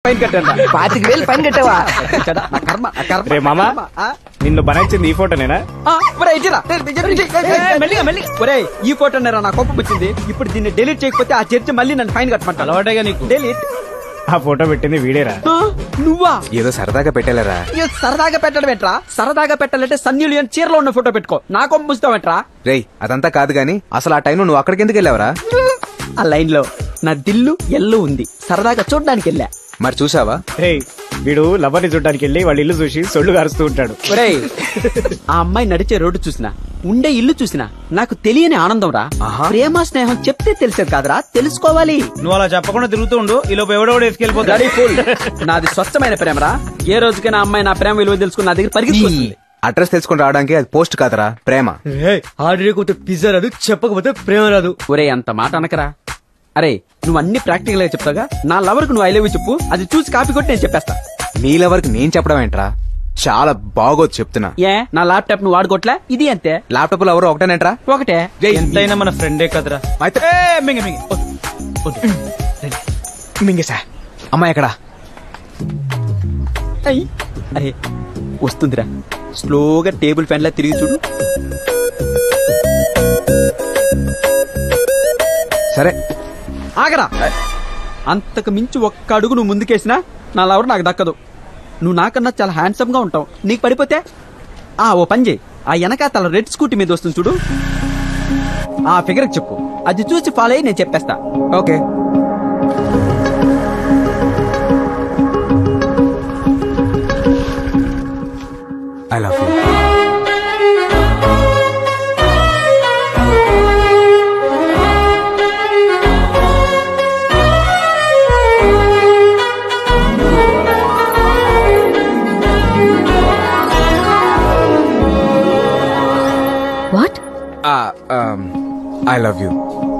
Fine కట్టాను. 25,000 fine కట్టావా? రే మామా, నిన్ను బనాయించింది ఈ ఫోటోనేనా? ఈ ఫోటో నా కోపం వచ్చింది. ఇప్పుడు దీన్ని డిలీట్ చేయకపోతే ఆ చర్చ మళ్ళీ నన్ను ఫైన్ కట్టమంటా. అలవాటేగా నీకు. డిలీట్. ఆ ఫోటో పెట్టింది వీడేరా? నువ్వా? ఏదో సరదాగా పెట్టాలరా. సరదాగా పెట్టడం ఏంట్రా? సరదాగా పెట్టాలంటే సన్నిలియన్ చీరలో ఉన్న ఫోటో పెట్టుకో. నా కోపం పుస్తావేంట్రా? రేయ్ అదంతా కాదు గాని అసలు ఆ టైంలో నువ్వు అక్కడికి ఎందుకు వెళ్ళావరా? ఆ లైన్ లో నా దిల్లు ఎల్లు ఉంది, సరదాగా చూడడానికి వెళ్ళా. మరి చూసావా? రే వీడు లవర్ని చూడడానికి వెళ్ళి వాళ్ళ ఇల్లు చూసి సొల్లు గారుస్తూ ఉంటాడు. ఒరేయ్, ఆ అమ్మాయి నడిచే రోడ్డు చూసినా, ఉండే ఇల్లు చూసినా నాకు తెలియని ఆనందం రా. ప్రేమ స్నేహం చెప్తే తెలిసేది కాదురా, తెలుసుకోవాలి. నువ్వు అలా చెప్పకుండా తిరుగుతూ ఉండు, ఈ లోపు ఎవడోడు ఎత్తుకెళ్ళిపోతాడు. నాది స్వచ్ఛమైన ప్రేమరా. ఏ రోజుకైనా అమ్మాయి నా ప్రేమ విలువ తెలుసుకుని నా దగ్గర పరిగెత్తుకొస్తుంది. అడ్రస్ తెలుసుకుని రావడానికి అది పోస్ట్ కాదరా, ప్రేమ. ఆర్డర్ పిజ్జా రాదు, చెప్పకపోతే ప్రేమ రాదు. ఒరే అంత మాట అనకరా. అరే నువ్వు అన్ని ప్రాక్టికల్ గా చెప్తాగా, నా లవర్ కు నువ్వు ఐ లవ్ యూ చెప్పు, అది చూసి కాపీ కొట్టి నేను చెప్పేస్తా. నీ లవర్కి నేను చెప్పడం ఏంట్రా? చాలా బాగోదు చెప్తున్నా. ఏ నా ల్యాప్టాప్ నువ్వు వాడుకోవట్లే? ఇది అంతే. ల్యాప్టాప్ లో ఎవరు ఒకటేనేట్రా? ఒకటే. ఎంతైనా మన ఫ్రెండే కదరా. మింగేసా. అమ్మాయి ఎక్కడా? అరే వస్తుందిరా, స్లోగా టేబుల్ ఫ్యాన్ లా తిరిగి చూడు. సరే ఆగరా. అంతకు మించి ఒక్క అడుగు నువ్వు ముందుకేసినా నా లవర్ నాకు దక్కదు. నువ్వు నాకన్నా చాలా హ్యాండ్సమ్ గా ఉంటావు. నీకు పడిపోతే ఓ పని చేయి, ఆ వెనక తల రెడ్ స్కూటీ మీద వస్తుంది చూడు, ఆ ఫిగర్ చెప్పు, అది చూసి ఫాలో అయ్యి నేను చెప్పేస్తా. Okay. I love you. I love you.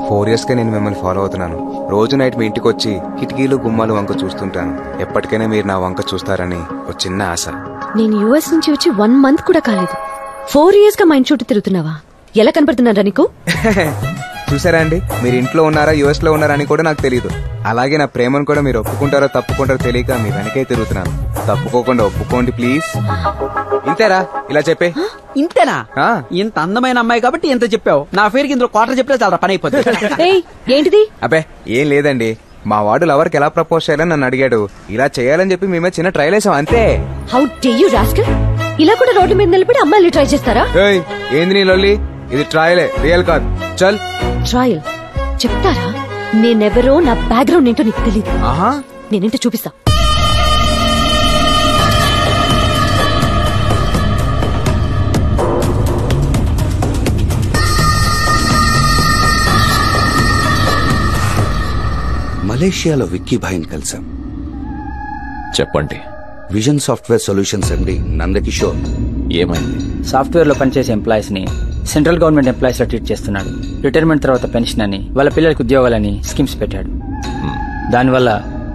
4 years గా నేను మిమ్మల్ని ఫాలో అవుతున్నాను. రోజు నైట్ మీ ఇంటికి వచ్చి కిటికీలు గుమ్మాలు వంక చూస్తుంటాను. ఎప్పటికైనా మీరు నా వంక చూస్తారని ఒక చిన్న ఆశ. నేను యుఎస్ నుంచి వచ్చి 1 month కూడా కాలేదు. 4 years గా మా ఇంటి చుట్టూ తిరుగుతున్నావా? ఎలా కనపడుతున్నారా నీకు? చూసారా అండి, మీరు ఇంట్లో ఉన్నారా యుఎస్ లో ఉన్నారా అని కూడా నాకు తెలియదు. అలాగే నా ప్రేమను కూడా మీరు ఒప్పుకుంటారో తప్పుకుంటారో తెలియక మీ వెనకే తిరుగుతున్నాను. తప్పుకోకుండా ఒప్పుకోండి ప్లీజ్. ఇంతేరా, ఇలా చెప్పే. ఇంతేనా? ఇంత అందమైన అమ్మాయి కాబట్టి ఇంత చెప్పావు. నా పేరుకి ఇందులో క్వార్టర్ చెప్తే చాలా పని అయిపోతుంది. ఏంటిది? అబ్బే ఏం లేదండి, మా వాడు లవర్ కి ఎలా ప్రపోజ్ చేయాలని నన్ను అడిగాడు. ఇలా చేయాలని చెప్పి మేమే చిన్న ట్రైల్ వేసాం అంతే. How day you rascal! ఇలా కూడా రోడ్డు మీద నిలబడి అమ్మాయిలు ట్రై చేస్తారా? ఏంది నీ లొల్లి? ఇది ట్రయలే, రియల్ కాదు. చల్. ట్రయల్ చెప్తారా? నేనెవరో, నా బ్యాక్గ్రౌండ్ ఏంటో నీకు తెలీదు. నేనేంటో చూపిస్తా. మలేషియాలో విక్కీ భాయ్ని కలిసాం. చెప్పండి. విజన్ సాఫ్ట్వేర్ సొల్యూషన్స్ ఎండి నందకిషోర్. ఏమైంది? సాఫ్ట్వేర్ లో పనిచేసే ఎంప్లాయీస్ ని సెంట్రల్ గవర్నమెంట్ ఎంప్లాయీస్ లో ట్రీట్ చేస్తున్నాడు. రిటైర్మెంట్ తర్వాత పెన్షన్ అని, వాళ్ళ పిల్లలకు ఉద్యోగాలని స్కీమ్స్ పెట్టాడు. దానివల్ల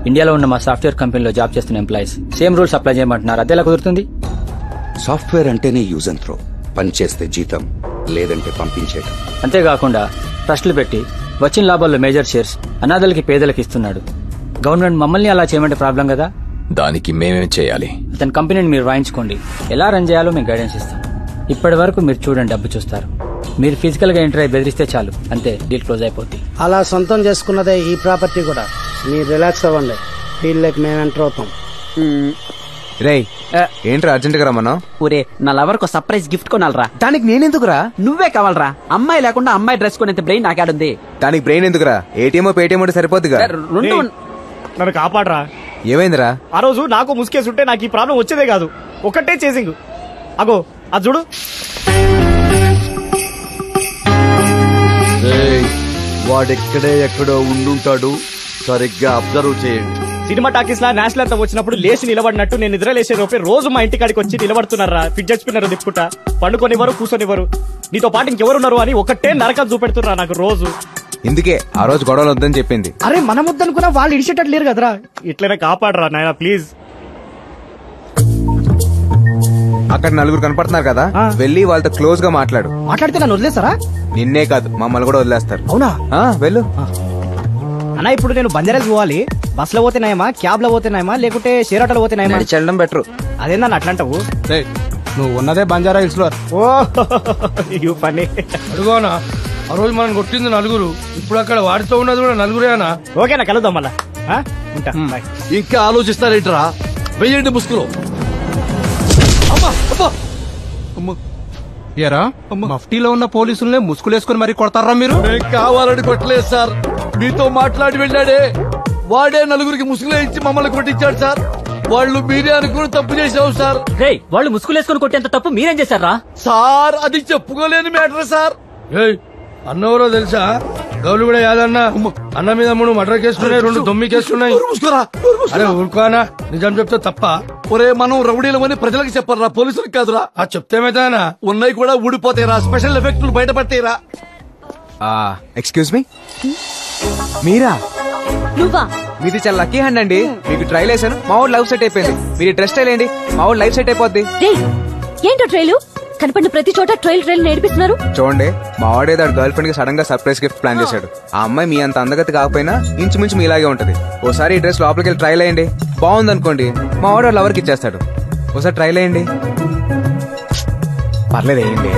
ఇండియాలో ఉన్న మా సాఫ్ట్వేర్ కంపెనీలో జాబ్ చేస్తున్న ఎంప్లాయీస్ సేమ్ రూల్స్ అప్లై చేయమంటున్నారు. అదేలా కుదురుతుంది? సాఫ్ట్వేర్ అంటేనే యూజ్ అండ్ త్రో. పని చేస్తే జీతం, లేదంటే పంపించేయడం. అంతేకాకుండా ట్రస్టులు పెట్టి వచ్చిన లాభాల్లో మేజర్ షేర్స్ అనాథలకి పేదలకు ఇస్తున్నాడు. గవర్నమెంట్ మమ్మల్ని అలా చేయమంటే ప్రాబ్లం కదా. దానికి మేమేం చేయాలి? అతని కంపెనీని మీరు వాయించుకోండి. ఎలా రన్ చేయాలో మేము గైడెన్స్ ఇస్తాం. ఇప్పటి వరకు మీరు చూడండి, డబ్బు చూస్తారు. మీరు ఫిజికల్ గా ఎంటర్ అయి బెదిరిస్తే చాలు, అంతే, డీల్ క్లోజ్ అయిపోద్ది. అలా సొంతం చేసుకున్నదే ఈ ప్రాపర్టీ కూడా. మీరు రిలాక్స్ అవ్వండి, డీల్లోకి మేము ఎంటర్ అవుతాం. రేయ్ ఏంట్రా అర్జెంట్ గా రమ్మన్నా? ఊరే నా లవర్ కు సర్ప్రైజ్ గిఫ్ట్ కొనాలరా. దానికి నేనెందుకురా? నువ్వే కావాలరా. అమ్మాయి లేకుండా అమ్మాయి డ్రెస్ కొనేంత బ్రెయిన్ నాకాడుంది. దానికి బ్రెయిన్ ఎందుకురా? ఏటీఎం పేటీఎం అంటే సరిపోద్దిగా. నన్ను కాపాడరా. ఏమైందిరా? ఆ రోజు నాకు ముసుకేసుంటే నాకు ఈ ప్రాబ్లం వచ్చేదే కాదు. ఒకటే చేసింగ్. అగో అది చూడు. వాడెక్కడే ఎక్కడో ఉండుంటాడు, సరిగ్గా అబ్జర్వ్ చేయండి. సినిమా టాకీస్ లా నేషనల్ అంతా వచ్చినప్పుడు లేచి నిలబడినట్టు నేను నిద్ర లేసే లోపే రోజు మా ఇంటికాడికి వచ్చి నిలబడుతున్నారా. Fidget spinner దిప్పుకుంటా, పండుకొనివ్వరు కూర్చొనివ్వరు. నీతో పాటు ఇంకెవరున్నారు అని ఒకటే నరకం చూపెడుతున్నా నాకు రోజు. ఇందుకే ఆ రోజు గొడవలు వద్దని చెప్పింది. అరే మనం వద్దనుకున్నా వాళ్ళు ఇడిచేటట్టు లేరు కదరా. ఇట్లనే కాపాడరా నాయన ప్లీజ్. అక్కడ నలుగురు కనపడుతున్నారు కదా, వెళ్ళి వాళ్ళతో క్లోజ్ గా మాట్లాడు. మాట్లాడితే నన్ను వదిలేస్తారా? నిన్నే కాదు మమ్మల్ని కూడా వదిలేస్తారు. అవునా? వెళ్ళు అన్నా. ఇప్పుడు నేను బంజారాస్ పోవాలి, బస్ లో పోతేనాయమా, క్యాబ్ లో పోతేనాయమా, లేకుంటే షేర్ ఆటోలో పోతేనాయమా? చెల్లడం బెటర్. అదేందన్న అట్లంటావు? నువ్వు ఉన్నదే బంజారా హిల్స్ లో. ఓ యూ ఫన్నీ. అడుగోనా, ఆ రోజు మనం కొట్టింది నలుగురు, ఇప్పుడు అక్కడ వాడితో ఉన్నది కూడా నలుగురేనా? ఓకేనా, కలుద్దాం మళ్ళా. ఉంటా. ఇంకా ఆలోచిస్తారేంట్రా? వెయ్యండి ముసుగులో. ఏరా, మఫ్టీలో ఉన్న పోలీసుల్ని ముసుగులేసుకుని మరి కొడతారా మీరు? మేము కావాలని కొట్టలేదు సార్, మీతో మాట్లాడి వెళ్ళాడే వాడే నలుగురికి ముసుగులో ఇచ్చి మమ్మల్ని కొట్టించాడు సార్. వాళ్ళు మీరే అనుకుని తప్పు చేసావు సార్. వాళ్ళు ముసుగులేసుకుని కొట్టేంత తప్పు మీరేం చేశారా సార్? అది చెప్పుకోలేని మ్యాటర్ సార్. అన్నవరో తెలుసా? గౌలు కూడా యాదన్న అన్న మీద 3 మర్డర్ కేసులున్నాయి, 2 దొమ్మి కేసులున్నాయి. అరే ఊరుకోనా, నిజం చెప్తే తప్ప? ఒరే, మనం రౌడీలమని ప్రజలకు చెప్పరా, పోలీసులకు కాదురా. ఆ చెప్తేమైనా ఉన్నాయి కూడా ఊడిపోతాయిరా, స్పెషల్ ఎఫెక్టులు బయటపడతాయిరా. ఎక్స్క్యూజ్ మీ, మీరా? నువ్వా? మీది చాలా లక్కీ హ్యాండ్ అండి. మీకు ట్రైల్ వేసాను, మా ఊరు లైఫ్ సెట్ అయిపోయింది. మీరు డ్రెస్ స్టైల్ ఏంటి, మా ఊరు లైఫ్ సెట్ అయిపోద్ది. ఏంటో ట్రైలు కనపడిన ప్రతి చోట ట్రైల్ నేర్పిస్తున్నారు. చూడండి, మా వాడేదో గర్ల్ ఫ్రెండ్ కి సడన్ గా సర్ప్రైజ్ గిఫ్ట్ ప్లాన్ చేశాడు. ఆ అమ్మాయి మీ అంత అందగతి కాకపోయినా ఇంచుమించు మీ ఇలాగే ఉంటది. ఓసారి ఈ డ్రెస్ లోపలికి వెళ్ళి ట్రైల్ అయ్యండి, బాగుంది అనుకోండి, మా వాడు లవర్కి ఇచ్చేస్తాడు. ఒకసారి ట్రైల్ అయ్యండి. పర్లేదు, వేయండి.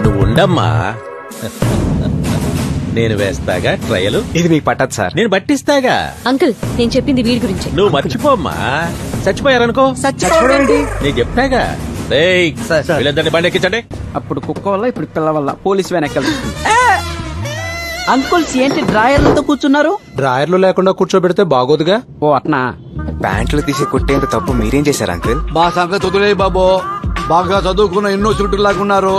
నువ్వు ఉండమ్మా, నేను వేస్తాగా ట్రయల్. ఇది మీకు పట్టదు సార్, నేను పట్టిస్తాగా. అంకుల్, నేను చెప్పింది వీడి గురించి. నువ్వు మర్చిపోమ్మా, చచ్చిపోయారనుకో. నేను చెప్తాగా. వీళ్ళందరినీ బండి ఎక్కించండి. అప్పుడు కుక్క వల్ల, ఇప్పుడు పిల్ల వల్ల పోలీసు వెనకాల. అంకుల్స్ ఏంటి డ్రాయర్లతో కూర్చున్నారు? డ్రాయర్లు లేకుండా కూర్చోబెడితే బాగోదుగా. ఓ అట్నా. ప్యాంట్లు తీసి కొట్టేంత తప్పు మీరేం చేశారు అంకుల్? మా సంగతి వదిలే బాబు, బాగా చదువుకున్న ఎన్నో చుట్టూ లాగున్నారు,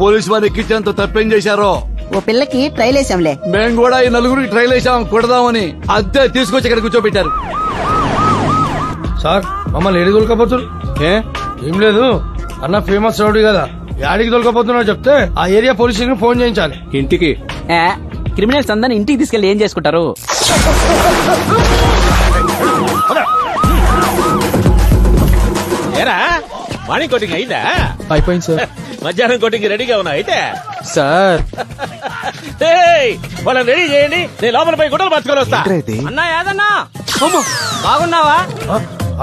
పోలీసు వారు ఎక్కించేంత తప్పేం చేశారో. ఓ పిల్లకి ట్రైల్ వేసాంలే. మేము కూడా ఈ నలుగురికి ట్రైల్ వేసాం, కొడదామని. అద్దె తీసుకొచ్చి ఇక్కడ కూర్చోబెట్టారు. సార్, మమ్మల్ని ఏడి దొరకపోతున్నారు? ఏం లేదు, అన్న ఫేమస్ రౌడీ కదా, యాడికి దొరకపోతున్నా చెప్తే ఆ ఏరియా పోలీస్ స్టేషన్ ఫోన్ చేయించాలి. ఇంటికి క్రిమినల్స్ అందరిని ఇంటికి తీసుకెళ్లి ఏం చేసుకుంటారు? ఏరా, మార్నింగ్ కోటింగ్ అయిందా? అయిపోయింది సార్. మధ్యాహ్నం కోటింగ్ రెడీగా ఉన్నా అయితే సార్? వాళ్ళని రెడీ చేయండి, నేను లోపల పోయి గుడ్డలు పట్టుకొని వస్తా. అన్నా యాదన్నా, బాగున్నావా?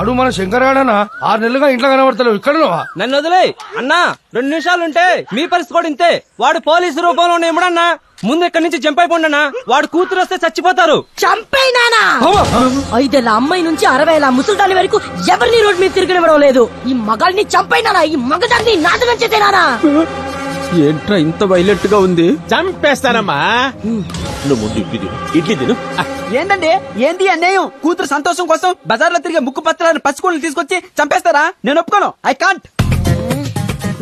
అడు మన శంకర్ గాడనా 6 నెలలుగా ఇంట్లో కనబడతలేవు, ఇక్కడ నన్ను వదిలే అన్నా. 2 నిమిషాలుంటే మీ పరిస్థితి కూడా ఇంతే. వాడు పోలీసు రూపంలో ఉన్నాయమ్మడన్నా, ముందు ఇక్కడి నుంచి జంప్ అయిపోండన్నా. వాడు కూతురు వస్తే చచ్చిపోతారు. చంపైనానా? 5 ఏళ్ల అమ్మాయి నుంచి 60 ఏళ్ల ముసల్దాని వరకు ఎవరిని రోడ్ మీద తిరగనివ్వడం లేదు. ఈ మగాల్ని చంపైనానా? ఈ మగదాన్ని నాశనం చేతేనానా? ఏంట్రా ఇంత వైలెంట్ గా ఉంది? చంపేస్తానమ్మా. నువ్వు ముందు ఇడ్లీ తిను. ఏంటండి, ఏంది అన్యాయం? కూతురు సంతోషం కోసం బజార్లో తిరిగే ముక్కు పత్రాలను పచ్చుకోళ్ళు తీసుకొచ్చి చంపేస్తారా? నేను ఒప్పుకోను, ఐ కాంట్.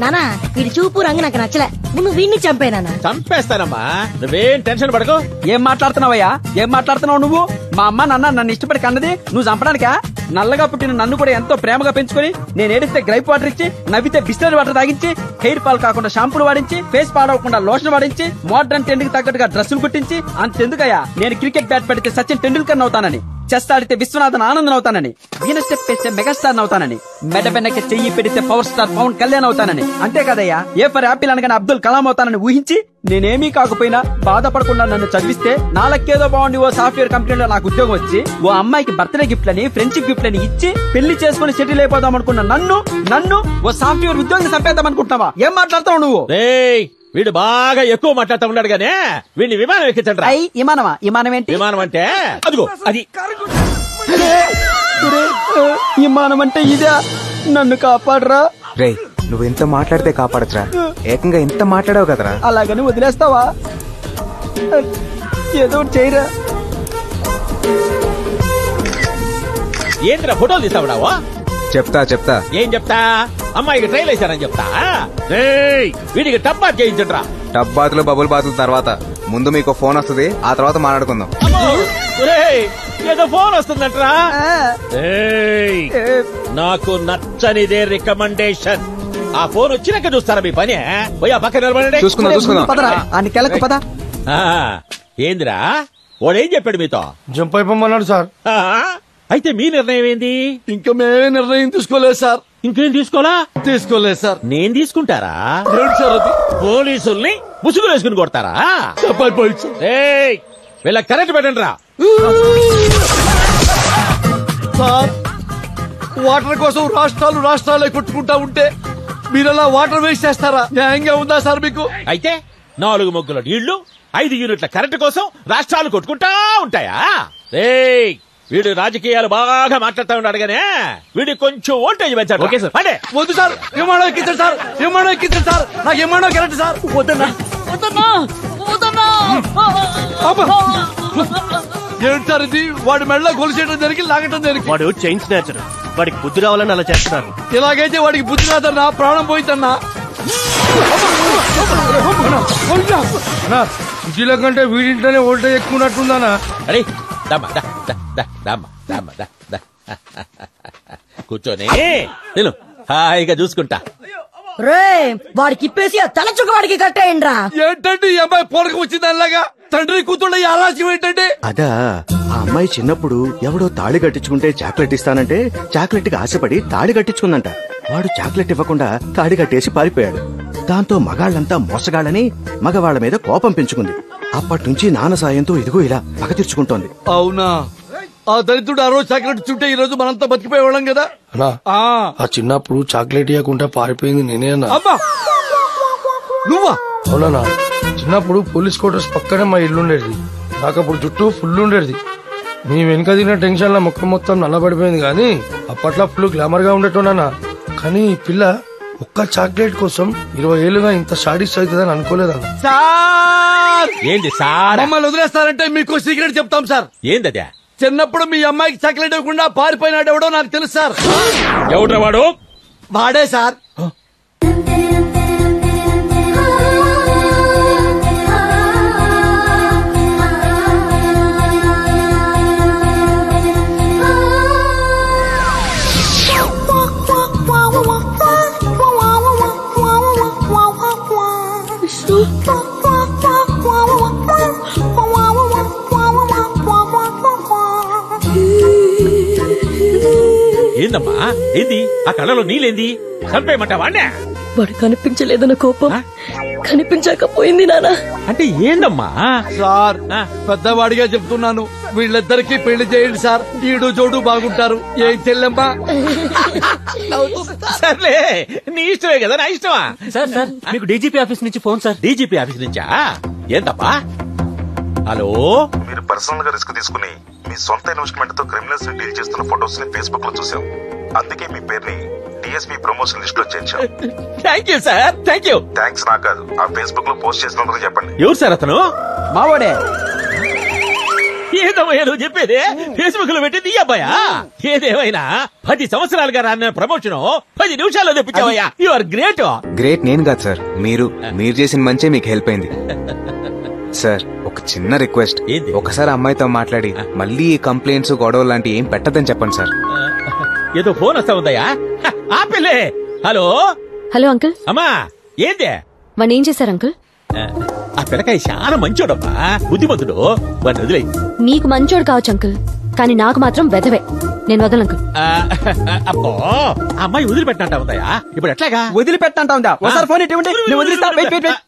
నానా, వీడి చూపు రంగు నాకు నచ్చలే, ముందు వీడిని చంపేనానా? చంపేస్తానమ్మా, నువ్వేం టెన్షన్ పడకు. ఏం మాట్లాడుతున్నావయ్యా? ఏం మాట్లాడుతున్నావు నువ్వు? మా అమ్మ నాన్న నన్ను ఇష్టపడి కన్నది నువ్వు చంపడానికా? నల్లగా పుట్టిన నన్ను కూడా ఎంతో ప్రేమగా పెంచుకొని, నేను ఏడిస్తే గ్రైప్ వాటర్ ఇచ్చి, నవ్వితే బిస్లరీ వాటర్ తాగించి, హెయిర్ ఫాల్ కాకుండా షాంపూలు వాడించి, ఫేస్ పాడవకుండా లోషన్ వాడించి, మోడర్న్ ట్రెండ్ కి తగ్గట్టుగా డ్రెస్సులు కుట్టించి, అంతెందుకయ్యా నేను క్రికెట్ బ్యాట్ పెడితే సచిన్ టెండూల్కర్ అవుతానని, చెస్ ఆడితే విశ్వనాథన్ ఆనందన్ అవుతానని, వీణ స్టెప్ వేస్తే మెగాస్టార్ అవుతానని, మెడ వెనక చెయ్యి పెడితే పవర్ స్టార్ పవన్ కళ్యాణ్ అవుతానని, అంతే కదయ్యా ఏ ఫర్ యాపిల్ అనగానే అబ్దుల్ కలాం అవుతానని ఊహించి, నేనేమీ కాకపోయినా బాధపడకుండా నన్ను చదివిస్తే నాలకేదో బాగుండి ఓ సాఫ్ట్వేర్ కంపెనీలో నాకు ఉద్యోగం వచ్చి, ఓ అమ్మాయికి బర్త్డే గిఫ్ట్ లని, ఫ్రెండ్షిప్ గిఫ్ట్ అని ఇచ్చి, పెళ్లి చేసుకుని సెటిల్ అయిపోదాం అనుకున్న నన్ను ఓ సాఫ్ట్వేర్ ఉద్యోగం చంపేద్దాం అనుకుంటున్నావా? ఏం మాట్లాడతావు నువ్వు? వీడు బాగా ఎక్కువ మాట్లాడుతూ ఉన్నాడు గానే, వీడిని విమానం ఎక్కించండి. విమానమా? విమానం ఏంటి? విమానం అంటే అదిగో అది. విమానం అంటే ఇదే. నన్ను కాపాడరా. రే, నువ్వు ఎంత మాట్లాడితే కాపాడచ్చురా, ఏకంగా ఎంత మాట్లాడావు కదరా. అలాగని వదిలేస్తావా? ఏదో చేయరా. ఏంద్రా ఫోటోలు తీస్తావుడావా? చెప్తా. ఏం చెప్తా? అమ్మాయికి ట్రైల్ వేశారని చెప్తా. వీడికి టబ్ బాత్ చేయించండ్రా. టబ్ బాతులు బబుల్ బాతుల తర్వాత ముందు మీకు ఫోన్ వస్తుంది, ఆ తర్వాత మాట్లాడుకుందాం. ఏదో ఫోన్ వస్తుందంట్రా. నాకు నచ్చనిదే రికమెండేషన్. ఆ ఫోన్ వచ్చినాక చూస్తారా మీ పని? పోయి ఆ పక్కన నిలబడండి. చూసుకుందాం. ఏందిరా వాడేం చెప్పాడు మీతో? జంప్ అయిపోమన్నాడు సార్. అయితే మీ నిర్ణయం ఏంది? ఇంకా మేమే నిర్ణయం తీసుకోలేదు సార్. ఇంకేం తీసుకోలేదు సార్. నేను తీసుకుంటారా? సార్, అది పోలీసుల్ని ముసుగులు వేసుకుని కొడతారా? చెప్పైపోయింది సార్. వీళ్ళ కరెంట్ పెట్టండి రా. సార్ వాటర్ కోసం రాష్ట్రాలే కొట్టుకుంటా ఉంటే మీరలా వాటర్ వేస్ట్ చేస్తారా? న్యాయంగా ఉందా సార్ మీకు? అయితే 4 మొగ్గుల నీళ్లు 5 యూనిట్ల కరెంటు కోసం రాష్ట్రాలు కొట్టుకుంటా ఉంటాయా? రేయ్ వీడు రాజకీయాలు బాగా మాట్లాడుతూ ఉన్నాడు గానే వీడి కొంచెం ఓల్టేజ్ పెంచాడు. Okay sir. అంటే వద్దు సార్, ఏమానో ఎక్కించండి సార్, ఏమానో ఎక్కించండి సార్, నాకు ఏమానో కరెక్ట్ సార్. వద్దన్నా ఏంటి సార్ ఇది? వాడి మెడలో గొలుసేయడం జరిగి లాగటం జరిగి. వాడు చైన్ స్నాచర్, వాడికి బుద్ధి రావాలని అలా చేస్తున్నారు. ఇలాగైతే వాడికి బుద్ధి రాదన్నా, ప్రాణం పోయిందన్నా. సిటీలో కంటే వీడింట్లోనే ఓల్టేజ్ ఎక్కువ ఉన్నట్టుందన్నా. అరే కూర్చొని నేను హాయిగా చూసుకుంటా. రే వాడికి ఇప్పేసి ఆ తలచుక్క వాడికి కట్టేయండిరా. ఏంటంటే ఈ అమ్మాయి పోరక వచ్చింది అలాగా? తండ్రి కూతుళ్ళ ఈ ఆలస్యం ఏంటంటే? అదా ఆ అమ్మాయి చిన్నప్పుడు ఎవడో తాళి కట్టించుకుంటే చాక్లెట్ ఇస్తానంటే చాక్లెట్ కి ఆశపడి తాళి కట్టించుకుందంట. వాడు చాక్లెట్ ఇవ్వకుండా తాళి కట్టేసి పారిపోయాడు. దాంతో మగాళ్ళంతా మోసగాళ్ళని మగవాళ్ల మీద కోపం పెంచుకుంది. అప్పటి నుంచి నాన్న సాయంతో ఇదిగో ఇలా పగ తీర్చుకుంటోంది. అవునా? ఆ దరిద్రుడు ఆ రోజు చాక్లెట్ చుట్టే ఈ రోజు మనంతా బతికిపోయేవాళ్ళం కదా. ఆ చిన్నప్పుడు చాక్లెట్ ఇవ్వకుండా పారిపోయింది నేనే అన్నా. అమ్మా నువ్వా? అవునా? చిన్నప్పుడు పోలీస్ క్వార్టర్స్ పక్కనే మా ఇల్లు ఉండేది. నాకు అప్పుడు జుట్టు ఫుల్ ఉండేది. నీ వెనుక తిన్న టెన్షన్ లో ముఖం మొత్తం నల్లబడిపోయింది. కానీ అప్పట్లో ఫుల్ గ్లామర్ గా ఉండేటోనా. కానీ ఈ పిల్ల ఒక్క చాక్లెట్ కోసం 20 ఏళ్లుగా ఇంత షాడిస్ట్ అవుతుందని అనుకోలేదన్న. సార్ ఏంటి సార్? మమ్మల్ని వదిలేస్తారంటే మీకు సీక్రెట్ చెప్తాం సార్. ఏందదే? చిన్నప్పుడు మీ అమ్మాయికి చాక్లెట్ ఇవ్వకుండా పారిపోయినాడు ఎవడో నాకు తెలుసు సార్. ఎవడ్రా వాడు? వాడే సార్. ఏందమ్మా ఏంది? ఆ కళ్ళలో నీళ్ళేంది? చంపేయమంటావా? వాడు కనిపించలేదన్న కోపం కనిపించకపోయింది నానా. అంటే ఏందమ్మా? సార్ పెద్దవాడిగా చెప్తున్నాను, వీళ్ళిద్దరికి పెళ్లి చేయండి సార్. ఈడు జోడు బాగుంటారు. ఏం చెల్లెమ్మా? సర్లే నీ ఇష్టమే కదా, నా ఇష్టమా? సార్ సార్ మీకు డీజీపీ ఆఫీస్ నుంచి ఫోన్ సార్. డీజీపీ ఆఫీస్ నుంచా? ఏందమ్మా? హలో, మీరు పర్సనల్ గా రిస్క్ తీసుకుని మీ సొంత ఇన్వెస్ట్మెంట్ తో క్రిమినల్స్ ని డీల్ చేస్తున్న ఫొటోస్ ని ఫేస్బుక్ లో చూసాం. అందుకే మీ పేరుని డిఎస్పీ ప్రమోషన్ లిస్ట్ లో చేర్చాం. Thank you sir. Thank you. Thanks నాకు కాదు, ఆ ఫేస్బుక్ లో పోస్ట్ చేసినందుకు చెప్పండి. ఎవరు సార్ అతను? మావాడే. ఏదమ్మయ్యా నువ్వు చెప్పేది? ఫేస్బుక్ లో పెట్టింది ఈ అబ్బాయా? ఏదేమైనా 10 సంవత్సరాలుగా రాన్న ప్రమోషన్ 10 నిమిషాల్లో తెప్పించావయ్యా. You are great. గ్రేట్ నేను కాదు సార్, మీరు చేసిన మంచి మీకు హెల్ప్ అయింది. సార్ ఒక చిన్న రిక్వెస్ట్, ఒకసారి అమ్మాయితో మాట్లాడి మళ్ళీ ఈ కంప్లైంట్స్ గొడవ లాంటి ఏం పెట్టదని చెప్పండి సార్. ఏదో ఫోన్ వస్తా ఉందయ్యా. ఆపిల్లే. Hello hello uncle. అమ్మా ఏందే? వాడిని ఏం చేశారు అంకుల్? ఆ పిల్లకాయ చాలా మంచోడమ్మా, బుద్ధిమంతుడు. వాడిని వదిలే. మీకు మంచోడు కావచ్చు అంకుల్, కానీ నాకు మాత్రం వెధవే. నేను వదలను అంకుల్. అబ్బో అమ్మాయి వదిలిపెట్టినట్ట ఉందయ్యా. ఇప్పుడు ఎట్లాగా? వదిలిపెట్టంటా ఉందా? ఒకసారి ఫోన్ ఇటువంటి నేను వదిలిస్తా. Wait wait wait.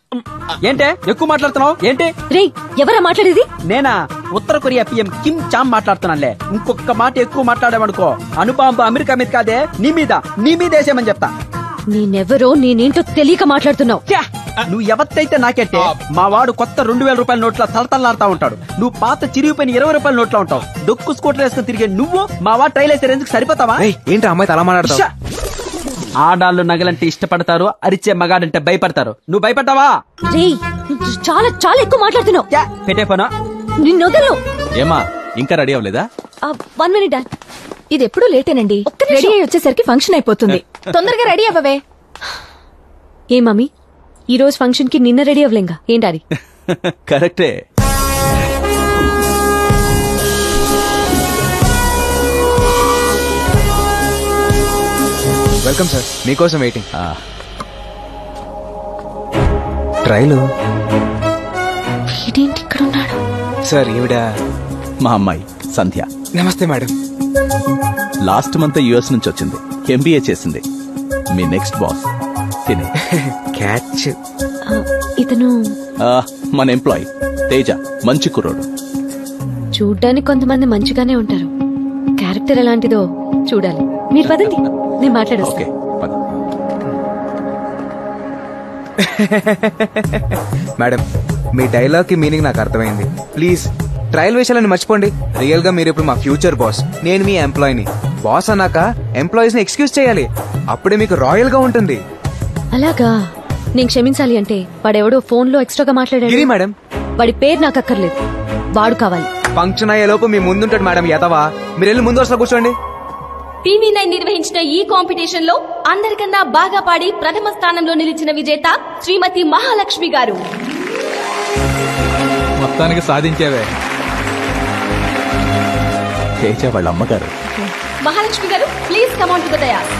ఏంటే ఎక్కువ మాట్లాడుతున్నావు? ఏంటి రే ఎవరా మాట్లాడేది? నేనా? ఉత్తర కొరియా పిఎం కిమ్ చామ్ మాట్లాడుతున్నానులే. ఇంకొక మాట ఎక్కువ మాట్లాడామనుకో అణుబాంబు అమెరికా మీద కాదే నీ మీద వేసేమని చెప్తా. నేనెవరో నేనేంటో తెలియక మాట్లాడుతున్నావు. నువ్వు ఎవత్తైతే నాకెట్టే. మా వాడు కొత్త 2000 రూపాయల నోట్ల తలతల్లాడుతా ఉంటాడు. నువ్వు పాత చిరిగిపోయిన 20 రూపాయల నోట్లో ఉంటావు. దొక్కు స్కూటర్ వేసుకుని తిరిగే నువ్వు మా వాడు ట్రైల్ వేసే రేంజ్కి సరిపోతావా? ఏంటి అమ్మాయి అలా మాట్లాడతావు? ఆడాళ్ళు నగలంటే ఇష్టపడతారు, అరిచే మగాడంటే భయపడతారు. నువ్వు భయపడ్డావా? చాలా చాలా ఎక్కువ మాట్లాడుతున్నావు. పెట్టేపోనా? నిన్నొదలు. ఏమా ఇంకా రెడీ అవ్వలేదా? 1 మినిట్ డాడ్. ఇది ఎప్పుడు లేటేనండి. రెడీ అయ్యి వచ్చేసరికి ఫంక్షన్ అయిపోతుంది. తొందరగా రెడీ అవ్వవే. ఏ మమ్మీ, ఈ రోజు ఫంక్షన్ కి నిన్న రెడీ అవ్వలేంగా ఏంటది? కరెక్టే. వెల్కమ్ సార్, మీకోసం వెయిటింగ్. ట్రైలు వీడేంటి ఇక్కడ ఉన్నాడు? సార్ ఈవిడ మా అమ్మాయి సంధ్య. నమస్తే మేడం. లాస్ట్ మంత్ యుఎస్ నుంచి వచ్చింది, ఎంబీఏ చేసింది. మీ నెక్స్ట్ బాస్ తినే. క్యాచ్. ఇతను మన ఎంప్లాయీ తేజ, మంచి కుర్రోడు. చూడ్డానికి కొంతమంది మంచిగానే ఉంటారు, క్యారెక్టర్ ఎలాంటిదో చూడాలి. మీరు పదండి, నేను మాట్లాడొస్తా. మేడం, మీ డైలాగ్ కి మీనింగ్ నాకు అర్థమైంది. ప్లీజ్ ట్రయల్ విషయాలని మర్చిపోండి. రియల్ గా మీరు ఇప్పుడు మా ఫ్యూచర్ బాస్, నేను మీ ఎంప్లాయీని. బాస్ అన్నాక ఎంప్లాయీస్ ని ఎక్స్క్యూజ్ చేయాలి, అప్పుడే మీకు రాయల్ గా ఉంటుంది. అలాగా? నేను క్షమించాలి అంటే వాడెవడో ఫోన్ లో ఎక్స్ట్రాగా మాట్లాడాడు. గిరి మేడం, వాడి పేరు నాకు అక్కర్లేదు, వాడు కావాలి. ఫంక్షన్ అయ్యేలోపు మీ ముందుంటాడు మేడం. ఎదవా, మీరు వెళ్ళి ముందు వరుసలో కూర్చోండి. టీవీ9 నిర్వహించిన ఈ కాంపిటీషన్ లో అందరికన్నా బాగా పాడి ప్రథమ స్థానంలో నిలిచిన విజేత శ్రీమతి మహాలక్ష్మి గారు. మొత్తానికి సాధించేవే. తేజ వాళ్ళ అమ్మగారు. మహాలక్ష్మి గారు, please come on to the dais.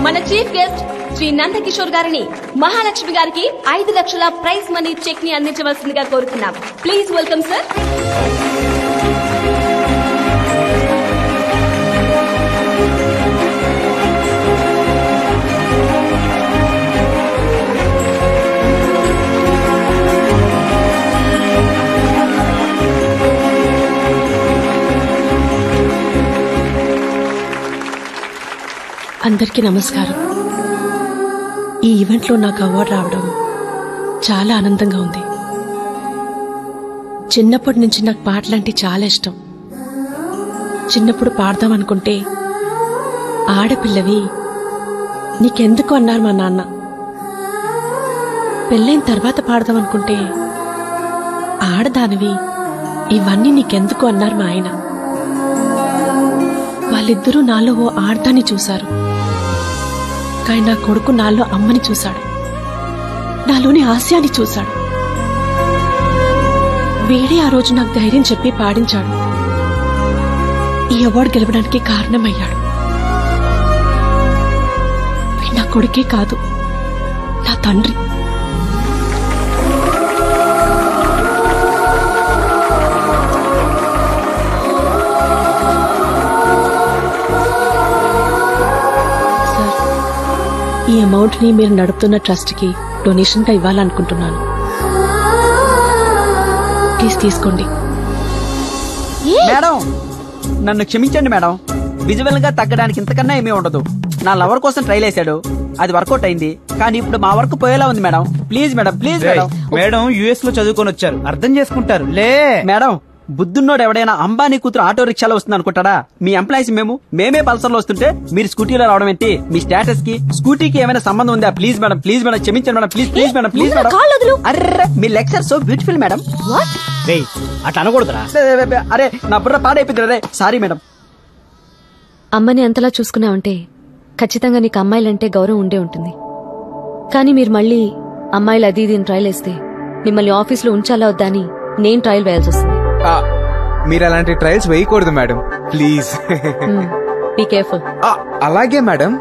మన చీఫ్ గెస్ట్ శ్రీ నందకిషోర్ గారిని మహాలక్ష్మి గారికి 5 లక్షల ప్రైజ్ మనీ చెక్ ని అందించవలసిందిగా కోరుతున్నాం. Please welcome sir. అందరికీ నమస్కారం. ఈ ఈవెంట్లో నాకు అవార్డు రావడం చాలా ఆనందంగా ఉంది. చిన్నప్పటి నుంచి నాకు పాటలంటే చాలా ఇష్టం. చిన్నప్పుడు పాడదాం అనుకుంటే ఆడపిల్లవి నీకెందుకు అన్నారు మా నాన్న. పెళ్ళైన తర్వాత పాడదాం అనుకుంటే ఆడదానివి ఇవన్నీ నీకెందుకు అన్నారు మా ఆయన. వాళ్ళిద్దరూ నాలో ఓ ఆడదాన్ని చూశారు, కానీ నా కొడుకు నాలో అమ్మని చూశాడు, నాలోని హాస్యాన్ని చూశాడు. వీడే ఆ రోజు నాకు ధైర్యం చెప్పి పాడించాడు. ఈ అవార్డు గెలవడానికి కారణమయ్యాడు. నా కొడుకే కాదు, నా తండ్రి. ఈ అమౌంట్ ని మీరు నడుపుతున్న ట్రస్ట్ కి డొనేషన్ గా ఇవ్వాలనుకుంటున్నాను. ప్లీజ్ తీసుకోండి. మేడం, నన్ను క్షమించండి మేడం. విజువల్ గా తగ్గడానికి ఇంతకన్నా ఏమీ ఉండదు. నా లవర్ కోసం ట్రైల్ వేసాడు, అది వర్కౌట్ అయింది, కానీ ఇప్పుడు మా వర్క్ పోయేలా ఉంది madam. Please madam, please madam. Madam US లో చదువుకొని వచ్చారు, అర్థం చేసుకుంటారు లే. మేడం, బుద్ధున్నోడు ఎవడైనా అంబానీ కూతురు ఆటో రిక్షాలో వస్తుంది అనుకుంటాడా? మీ ఎంప్లాయీస్ మేమే పల్సర్ లో వస్తుంటే మీరు స్కూటీలో రావడం ఏంటి? మీ స్టేటస్ కి స్కూటీకి ఏమైనా సంబంధం ఉందా? ప్లీజ్ మేడం, ప్లీజ్ మేడం, క్షమించండి madam, please please madam, please madam. Array, me lecture so beautiful madam. అట్లా అనకూడదురా. అరే, నా బుర్ర పాడైపోయింది. అరే సారీ మేడం. అమ్మని అంతలా చూసుకున్నావంటే ఖచ్చితంగా నీకు అమ్మాయిలంటే గౌరవం ఉండే ఉంటుంది. కానీ మీరు మళ్ళీ అమ్మాయిలు అది ఇది ట్రయల్ వేస్తే మిమ్మల్ని ఆఫీస్ లో ఉంచాలా వద్దా అని నేను ట్రయల్ వేయాల్సి వస్తుంది. మీరు అలాంటి ట్రయల్స్ వేయకూడదు మేడం, ప్లీజ్. Be careful. అలాగే మేడం.